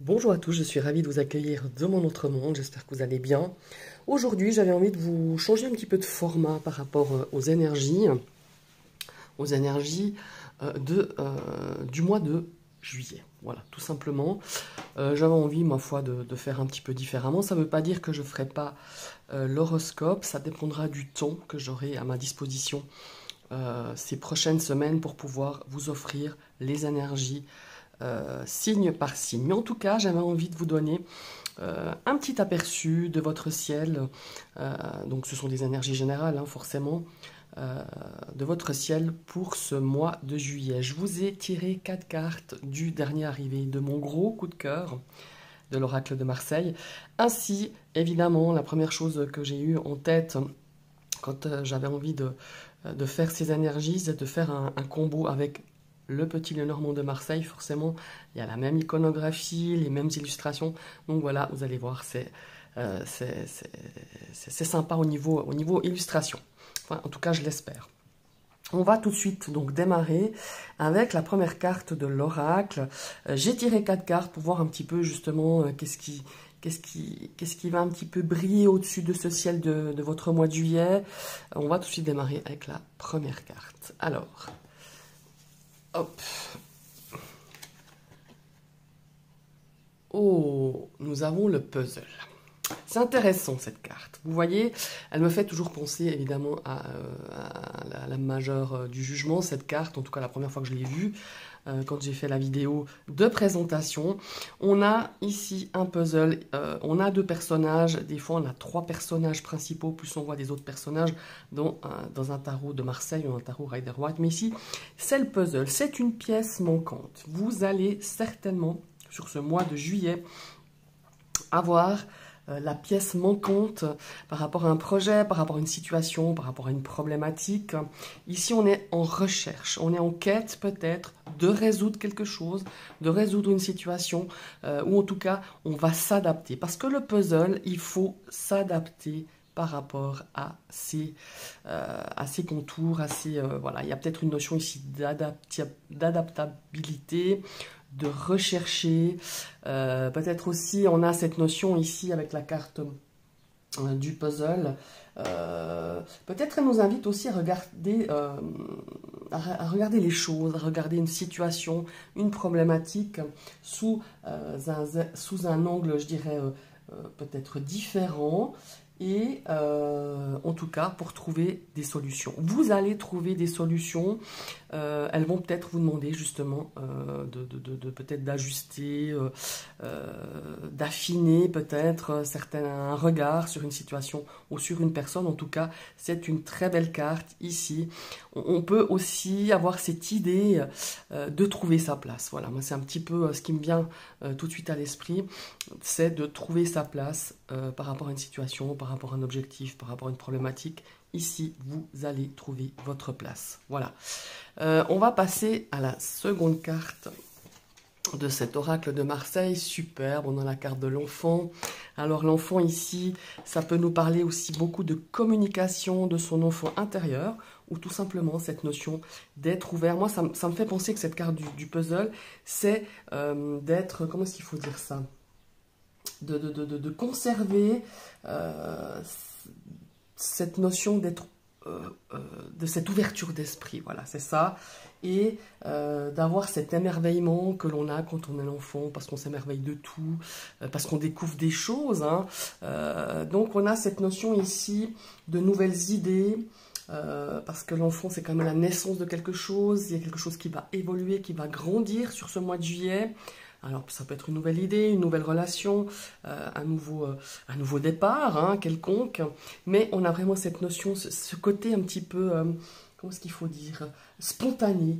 Bonjour à tous, je suis ravie de vous accueillir dans mon autre monde, j'espère que vous allez bien. Aujourd'hui, j'avais envie de vous changer un petit peu de format par rapport du mois de juillet. Voilà, tout simplement. J'avais envie, ma foi, de faire un petit peu différemment. Ça ne veut pas dire que je ne ferai pas l'horoscope, ça dépendra du temps que j'aurai à ma disposition ces prochaines semaines pour pouvoir vous offrir les énergies signe par signe. Mais en tout cas, j'avais envie de vous donner un petit aperçu de votre ciel. Donc ce sont des énergies générales, hein, forcément, de votre ciel pour ce mois de juillet. Je vous ai tiré 4 cartes du dernier arrivé, de mon gros coup de cœur de l'oracle de Marseille. Ainsi, évidemment, la première chose que j'ai eue en tête quand j'avais envie de faire ces énergies, c'est de faire un combo avec le petit Lenormand de Marseille. Forcément, il y a la même iconographie, les mêmes illustrations. Donc voilà, vous allez voir, c'est sympa au niveau illustration. Enfin, en tout cas, je l'espère. On va tout de suite donc démarrer avec la première carte de l'oracle. J'ai tiré 4 cartes pour voir un petit peu justement qu'est-ce qui va un petit peu briller au-dessus de ce ciel de votre mois de juillet. On va tout de suite démarrer avec la première carte. Alors, hop. Oh, nous avons le puzzle. C'est intéressant cette carte. Vous voyez, elle me fait toujours penser évidemment à la majeure du jugement, cette carte, en tout cas la première fois que je l'ai vue, quand j'ai fait la vidéo de présentation. On a ici un puzzle, on a 2 personnages, des fois on a 3 personnages principaux, plus on voit des autres personnages dans un tarot de Marseille ou un tarot Rider-Waite. Mais ici, c'est le puzzle, c'est une pièce manquante. Vous allez certainement, sur ce mois de juillet, avoir la pièce manquante par rapport à un projet, par rapport à une situation, par rapport à une problématique. Ici, on est en recherche, on est en quête peut-être de résoudre quelque chose, de résoudre une situation, ou en tout cas, on va s'adapter. Parce que le puzzle, il faut s'adapter par rapport à ses contours, voilà. Il y a peut-être une notion ici d'adaptabilité, de rechercher. Peut-être aussi, on a cette notion ici avec la carte du puzzle. Peut-être elle nous invite aussi à regarder les choses, à regarder une situation, une problématique sous un angle, je dirais, peut-être différent. Et en tout cas, pour trouver des solutions. Vous allez trouver des solutions. Elles vont peut-être vous demander justement peut-être d'ajuster, d'affiner peut-être un regard sur une situation ou sur une personne. En tout cas, c'est une très belle carte ici. On peut aussi avoir cette idée de trouver sa place. Voilà, moi c'est un petit peu ce qui me vient tout de suite à l'esprit, c'est de trouver sa place par rapport à une situation, par rapport à un objectif, par rapport à une problématique. Ici, vous allez trouver votre place. Voilà. On va passer à la seconde carte de cet oracle de Marseille. Superbe, on a la carte de l'enfant. Alors l'enfant ici, ça peut nous parler aussi beaucoup de communication de son enfant intérieur, ou tout simplement cette notion d'être ouvert. Moi, ça me fait penser que cette carte du puzzle, c'est d'être, comment est-ce qu'il faut dire ça, de conserver cette notion d'être de cette ouverture d'esprit, voilà, c'est ça, et d'avoir cet émerveillement que l'on a quand on est l'enfant, parce qu'on s'émerveille de tout, parce qu'on découvre des choses, hein. Donc on a cette notion ici de nouvelles idées, parce que l'enfant c'est quand même la naissance de quelque chose, il y a quelque chose qui va évoluer, qui va grandir sur ce mois de juillet. Alors ça peut être une nouvelle idée, une nouvelle relation, un nouveau départ, hein, quelconque, mais on a vraiment cette notion, ce côté un petit peu, comment est-ce qu'il faut dire, spontané.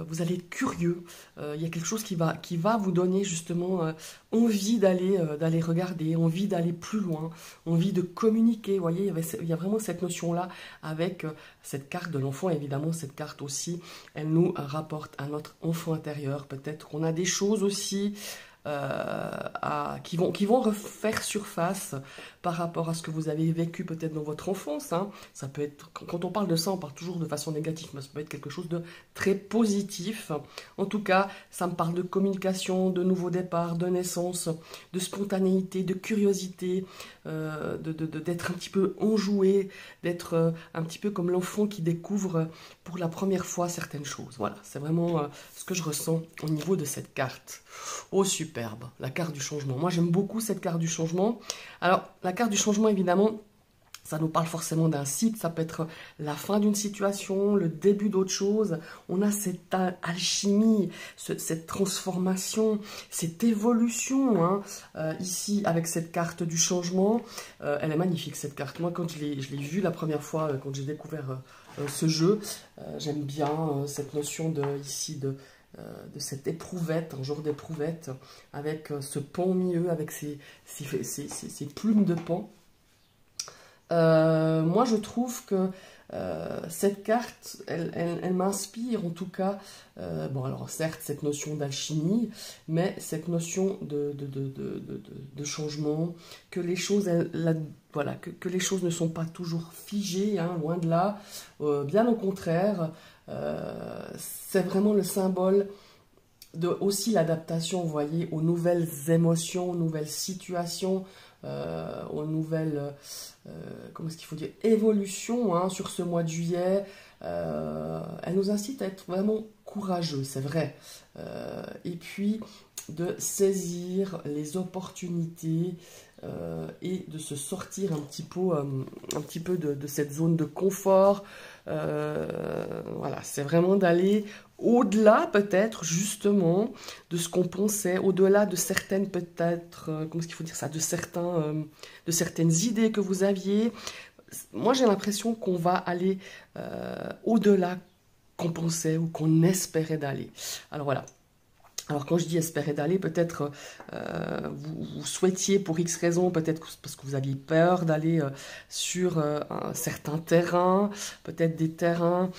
Vous allez être curieux, il y a quelque chose qui va vous donner justement envie d'aller regarder, envie d'aller plus loin, envie de communiquer. Vous voyez, il y a vraiment cette notion-là avec cette carte de l'enfant. Évidemment, cette carte aussi, elle nous rapporte à notre enfant intérieur. Peut-être qu'on a des choses aussi qui vont refaire surface par rapport à ce que vous avez vécu peut-être dans votre enfance. Hein. Ça peut être, quand on parle de ça, on parle toujours de façon négative, mais ça peut être quelque chose de très positif. En tout cas, ça me parle de communication, de nouveau départ, de naissance, de spontanéité, de curiosité, d'être un petit peu enjoué, d'être un petit peu comme l'enfant qui découvre pour la première fois certaines choses. Voilà, c'est vraiment ce que je ressens au niveau de cette carte. Oh, superbe, la carte du changement. Moi, j'aime beaucoup cette carte du changement. Alors, la carte du changement, évidemment, ça nous parle forcément d'un cycle, ça peut être la fin d'une situation, le début d'autre chose. On a cette alchimie, cette transformation, cette évolution, hein, ici, avec cette carte du changement. Elle est magnifique, cette carte. Moi, quand je l'ai vue la première fois, quand j'ai découvert ce jeu, j'aime bien cette notion de cette éprouvette, un genre d'éprouvette, avec ce pan au milieu, avec ces plumes de pan. Moi, je trouve que cette carte, elle m'inspire en tout cas, bon alors certes cette notion d'alchimie, mais cette notion de changement, que les choses, voilà, que les choses ne sont pas toujours figées, hein, loin de là, bien au contraire, c'est vraiment le symbole de aussi l'adaptation, vous voyez, aux nouvelles émotions, aux nouvelles situations, aux nouvelles, comment est-ce qu'il faut dire, évolutions, hein, sur ce mois de juillet. Elle nous incite à être vraiment courageux, c'est vrai. Et puis de saisir les opportunités et de se sortir un petit peu de cette zone de confort. Voilà, c'est vraiment d'aller au-delà peut-être justement de ce qu'on pensait, au-delà de certaines peut-être, comment est-ce qu'il faut dire ça, de certaines idées que vous aviez. Moi j'ai l'impression qu'on va aller au-delà qu'on pensait ou qu'on espérait d'aller. Alors voilà. Alors quand je dis espérer d'aller, peut-être vous souhaitiez pour X raisons, peut-être parce que vous aviez peur d'aller sur un certain terrain, peut-être des terrains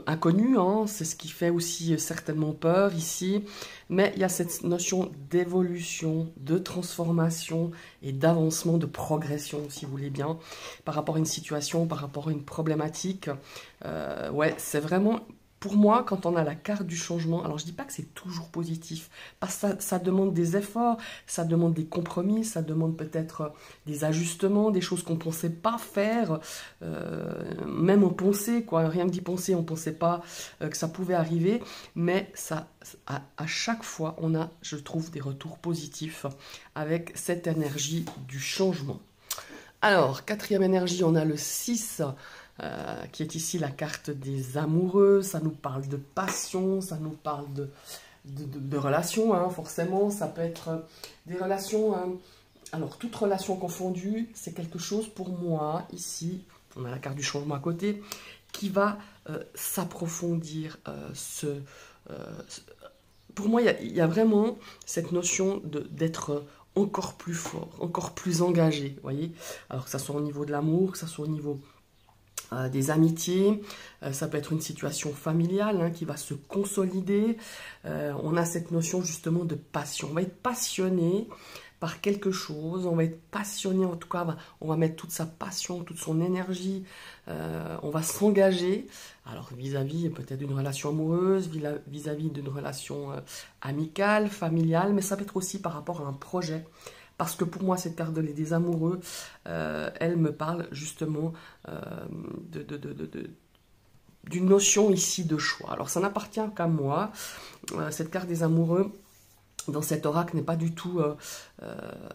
inconnus, hein, c'est ce qui fait aussi certainement peur ici. Mais il y a cette notion d'évolution, de transformation et d'avancement, de progression, si vous voulez bien, par rapport à une situation, par rapport à une problématique. Ouais, c'est vraiment... Pour moi, quand on a la carte du changement, alors je ne dis pas que c'est toujours positif, parce que ça demande des efforts, ça demande des compromis, ça demande peut-être des ajustements, des choses qu'on ne pensait pas faire, même on pensait, quoi, rien que d'y penser, on ne pensait pas que ça pouvait arriver, mais ça, à chaque fois, on a, je trouve, des retours positifs avec cette énergie du changement. Alors, quatrième énergie, on a le 6, qui est ici la carte des amoureux. Ça nous parle de passion, ça nous parle de relations, hein, forcément. Ça peut être des relations, alors toute relation confondue, c'est quelque chose pour moi, ici, on a la carte du changement à côté, qui va s'approfondir. Pour moi, il y a vraiment cette notion d'être encore plus fort, encore plus engagé, vous voyez. Alors que ça soit au niveau de l'amour, que ça soit au niveau des amitiés, ça peut être une situation familiale, hein, qui va se consolider. On a cette notion justement de passion. On va être passionné par quelque chose, on va être passionné, en tout cas, on va mettre toute sa passion, toute son énergie, on va s'engager, alors vis-à-vis peut-être d'une relation amoureuse, vis-à-vis d'une relation amicale, familiale, mais ça peut être aussi par rapport à un projet. Parce que pour moi, cette carte des amoureux, elle me parle justement d'une notion ici de choix. Alors, ça n'appartient qu'à moi. Cette carte des amoureux, dans cet oracle, n'est pas du tout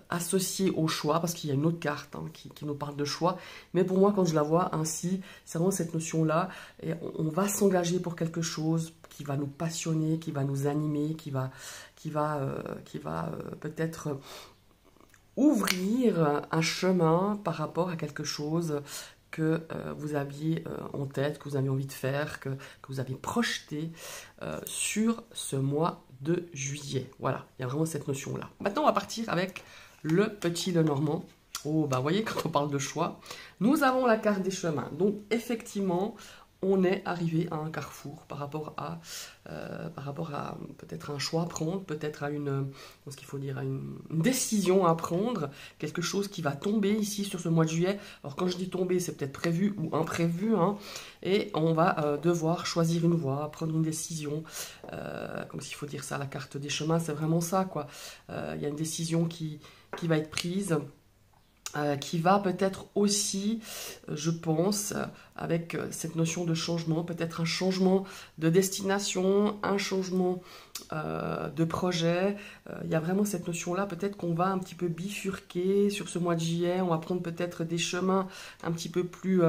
associée au choix, parce qu'il y a une autre carte, hein, qui nous parle de choix. Mais pour moi, quand je la vois ainsi, c'est vraiment cette notion-là. Et on va s'engager pour quelque chose qui va nous passionner, qui va nous animer, qui va peut-être... ouvrir un chemin par rapport à quelque chose que vous aviez en tête, que vous aviez envie de faire, que vous aviez projeté sur ce mois de juillet. Voilà, il y a vraiment cette notion-là. Maintenant, on va partir avec le petit Lenormand. Oh, bah, vous voyez, quand on parle de choix, nous avons la carte des chemins. Donc, effectivement, on est arrivé à un carrefour par rapport à peut-être un choix à prendre, peut-être à ce qu'il faut dire, à une décision à prendre, quelque chose qui va tomber ici sur ce mois de juillet. Alors quand je dis tomber, c'est peut-être prévu ou imprévu, hein, et on va devoir choisir une voie, prendre une décision. Comme s'il faut dire ça, la carte des chemins, c'est vraiment ça, quoi. Il y a une décision qui va être prise. Qui va peut-être aussi, je pense, avec cette notion de changement, peut-être un changement de destination, un changement de projet. Il y a vraiment cette notion-là, peut-être qu'on va un petit peu bifurquer sur ce mois de juillet, on va prendre peut-être des chemins un petit peu plus...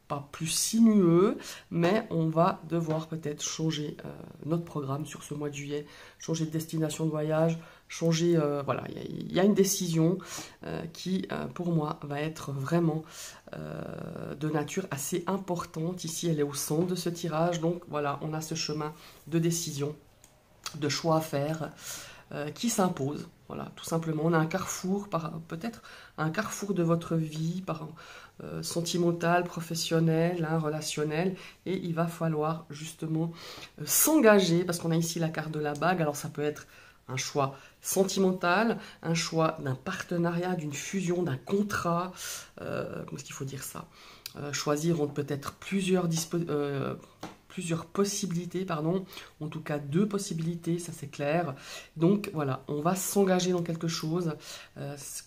pas plus sinueux, mais on va devoir peut-être changer notre programme sur ce mois de juillet, changer de destination de voyage, changer, voilà, il y a une décision qui, pour moi, va être vraiment de nature assez importante. Ici, elle est au centre de ce tirage, donc voilà, on a ce chemin de décision, de choix à faire, qui s'impose. Voilà, tout simplement, on a un carrefour, peut-être un carrefour de votre vie, sentimental, professionnel, hein, relationnel, et il va falloir justement s'engager, parce qu'on a ici la carte de la bague. Alors ça peut être un choix sentimental, un choix d'un partenariat, d'une fusion, d'un contrat, comment est-ce qu'il faut dire ça, choisir entre peut-être plusieurs possibilités, pardon, en tout cas 2 possibilités, ça c'est clair. Donc voilà, on va s'engager dans quelque chose,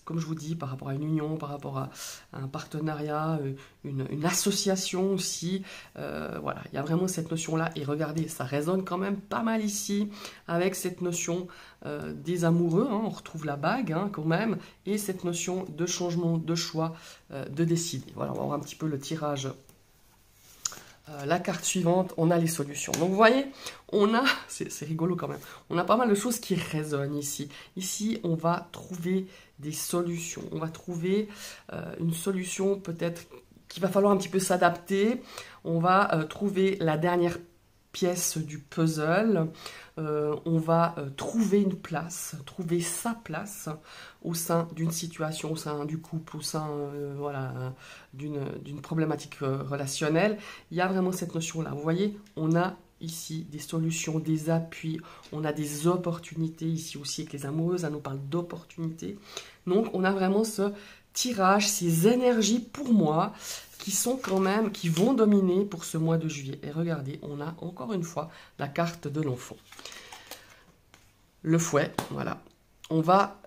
comme je vous dis, par rapport à une union, par rapport à un partenariat, une association aussi. Voilà, il y a vraiment cette notion-là, et regardez, ça résonne quand même pas mal ici, avec cette notion des amoureux, hein, on retrouve la bague hein, quand même, et cette notion de changement, de choix, de décider. Voilà, on va voir un petit peu le tirage. La carte suivante, on a les solutions. Donc vous voyez, on a, c'est rigolo quand même, on a pas mal de choses qui résonnent ici. Ici, on va trouver des solutions. On va trouver une solution peut-être qu'il va falloir un petit peu s'adapter. On va trouver la dernière pièce du puzzle. On va trouver une place, trouver sa place au sein d'une situation, au sein du couple, au sein voilà, d'une problématique relationnelle. Il y a vraiment cette notion-là. Vous voyez, on a ici des solutions, des appuis, on a des opportunités ici aussi avec les amoureuses, ça nous parle d'opportunités. Donc on a vraiment ce tirage, ces énergies pour moi qui sont quand même, qui vont dominer pour ce mois de juillet. Et regardez, on a encore une fois la carte de l'enfant. Le fouet, voilà. Voilà,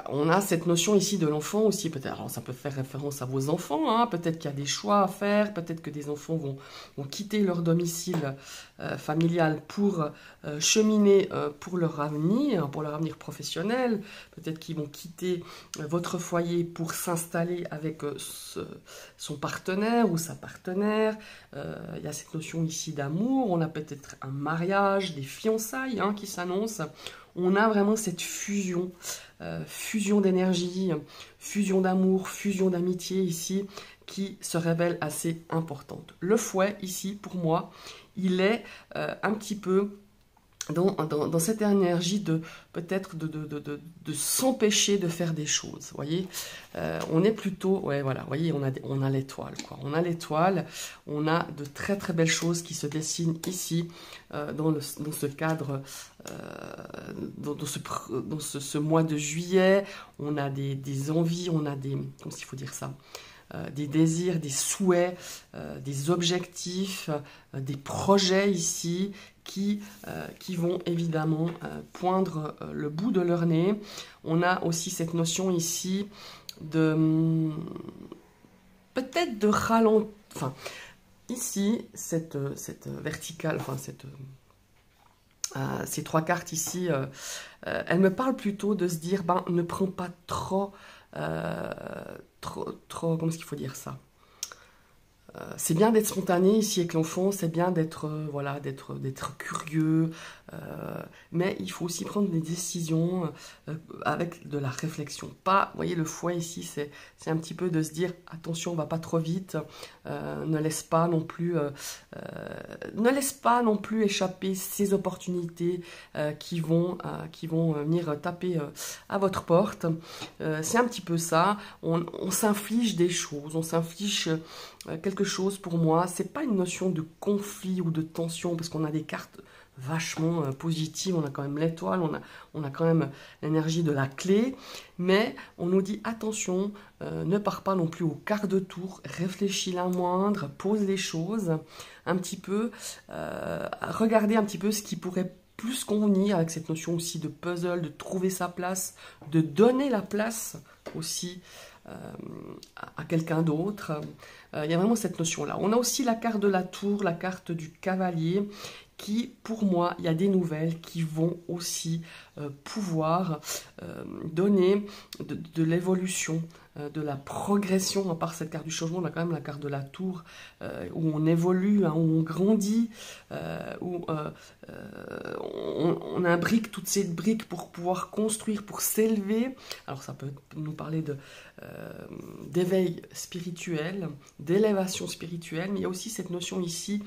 on a cette notion ici de l'enfant aussi, peut-être, alors ça peut faire référence à vos enfants, hein, peut-être qu'il y a des choix à faire, peut-être que des enfants vont quitter leur domicile familial pour cheminer pour leur avenir professionnel, peut-être qu'ils vont quitter votre foyer pour s'installer avec son partenaire ou sa partenaire. Il y a cette notion ici d'amour, on a peut-être un mariage, des fiançailles hein, qui s'annoncent. On a vraiment cette fusion, fusion d'énergie, fusion d'amour, fusion d'amitié ici, qui se révèle assez importante. Le fouet ici, pour moi, il est un petit peu dans cette énergie de peut-être de s'empêcher de faire des choses. Vous voyez, on est plutôt, ouais, voilà, vous voyez, on a l'étoile, quoi. On a l'étoile, on a de très très belles choses qui se dessinent ici dans ce cadre, dans ce mois de juillet. On a des envies, on a comment il faut dire ça, des désirs, des souhaits, des objectifs, des projets ici qui vont évidemment poindre le bout de leur nez. On a aussi cette notion ici de peut-être de ralentir. Enfin, ici, cette verticale, enfin ces 3 cartes ici, elles me parlent plutôt de se dire, ben, ne prends pas trop, comment est-ce qu'il faut dire ça? C'est bien d'être spontané ici avec l'enfant, c'est bien d'être voilà, d'être curieux, mais il faut aussi prendre des décisions avec de la réflexion. Pas, vous voyez, le fouet ici, c'est un petit peu de se dire, attention, on va pas trop vite, ne laisse pas non plus échapper ces opportunités qui vont venir taper à votre porte. C'est un petit peu ça, on s'inflige des choses, on s'inflige quelque chose. Pour moi, c'est pas une notion de conflit ou de tension, parce qu'on a des cartes vachement positives, on a quand même l'étoile, on a quand même l'énergie de la clé, mais on nous dit attention, ne pars pas non plus au quart de tour, réfléchis la moindre, pose les choses un petit peu, regardez un petit peu ce qui pourrait plus convenir avec cette notion aussi de puzzle, de trouver sa place, de donner la place aussi à quelqu'un d'autre. Il y a vraiment cette notion-là. On a aussi la carte de la tour, la carte du cavalier, qui, pour moi, il y a des nouvelles qui vont aussi pouvoir donner de l'évolution, de la progression. À part cette carte du changement, on a quand même la carte de la tour, où on évolue, hein, où on grandit, où on imbrique toutes ces briques pour pouvoir construire, pour s'élever. Alors ça peut nous parler d'éveil spirituel, d'élévation spirituelle, mais il y a aussi cette notion ici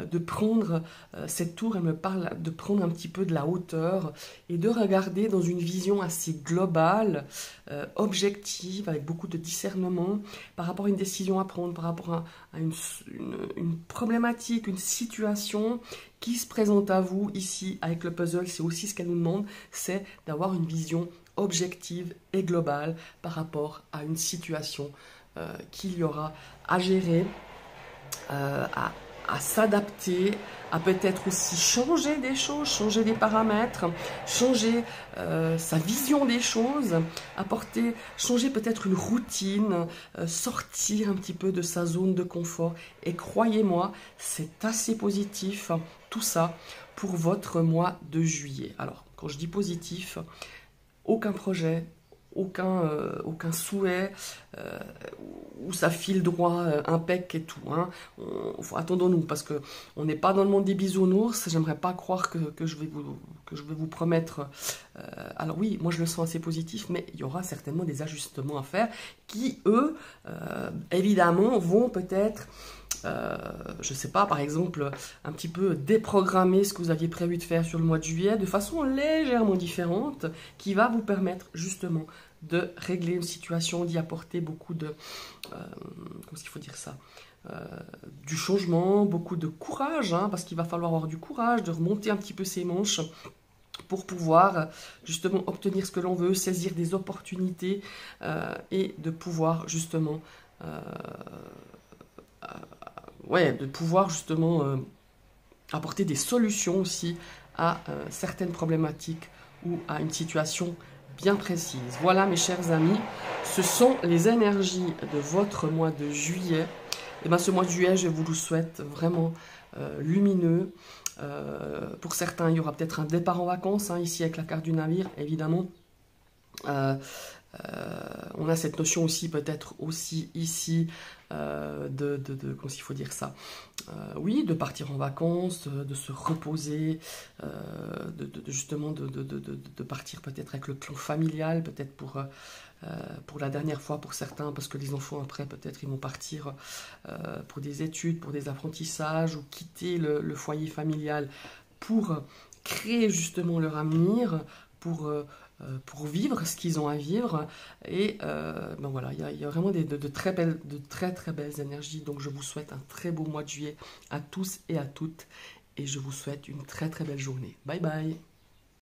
de prendre cette tour, elle me parle de prendre un petit peu de la hauteur et de regarder dans une vision assez globale, objective, avec beaucoup de discernement par rapport à une décision à prendre, par rapport à une problématique, une situation qui se présente à vous ici avec le puzzle. C'est aussi ce qu'elle nous demande, c'est d'avoir une vision objective et globale par rapport à une situation qu'il y aura à gérer, à s'adapter, à peut-être aussi changer des choses, changer des paramètres, changer sa vision des choses, changer peut-être une routine, sortir un petit peu de sa zone de confort. Et croyez-moi, c'est assez positif, tout ça, pour votre mois de juillet. Alors, quand je dis positif, aucun projet, aucun souhait où ça file droit, impec et tout. Hein. Attendons-nous, parce qu'on n'est pas dans le monde des bisounours. J'aimerais pas croire que je vais vous promettre. Alors oui, moi je le sens assez positif, mais il y aura certainement des ajustements à faire qui, eux, évidemment, vont peut-être... je sais pas, par exemple, un petit peu déprogrammer ce que vous aviez prévu de faire sur le mois de juillet de façon légèrement différente, qui va vous permettre justement de régler une situation, d'y apporter beaucoup de... comment est-ce qu'il faut dire ça, du changement, beaucoup de courage, hein, parce qu'il va falloir avoir du courage, de remonter un petit peu ses manches pour pouvoir justement obtenir ce que l'on veut, saisir des opportunités et de pouvoir justement... de pouvoir justement apporter des solutions aussi à certaines problématiques ou à une situation bien précise. Voilà mes chers amis, ce sont les énergies de votre mois de juillet. Et bien ce mois de juillet, je vous le souhaite vraiment lumineux. Pour certains, il y aura peut-être un départ en vacances, hein, ici avec la carte du navire, évidemment. On a cette notion aussi, peut-être aussi ici, comment il faut dire ça, oui, de partir en vacances, de se reposer, justement de partir peut-être avec le clan familial, peut-être pour la dernière fois pour certains, parce que les enfants après peut-être ils vont partir pour des études, pour des apprentissages, ou quitter le foyer familial pour créer justement leur avenir, pour vivre ce qu'ils ont à vivre. Et ben voilà, il y a vraiment de très très belles énergies. Donc je vous souhaite un très beau mois de juillet à tous et à toutes, et je vous souhaite une très très belle journée. Bye bye.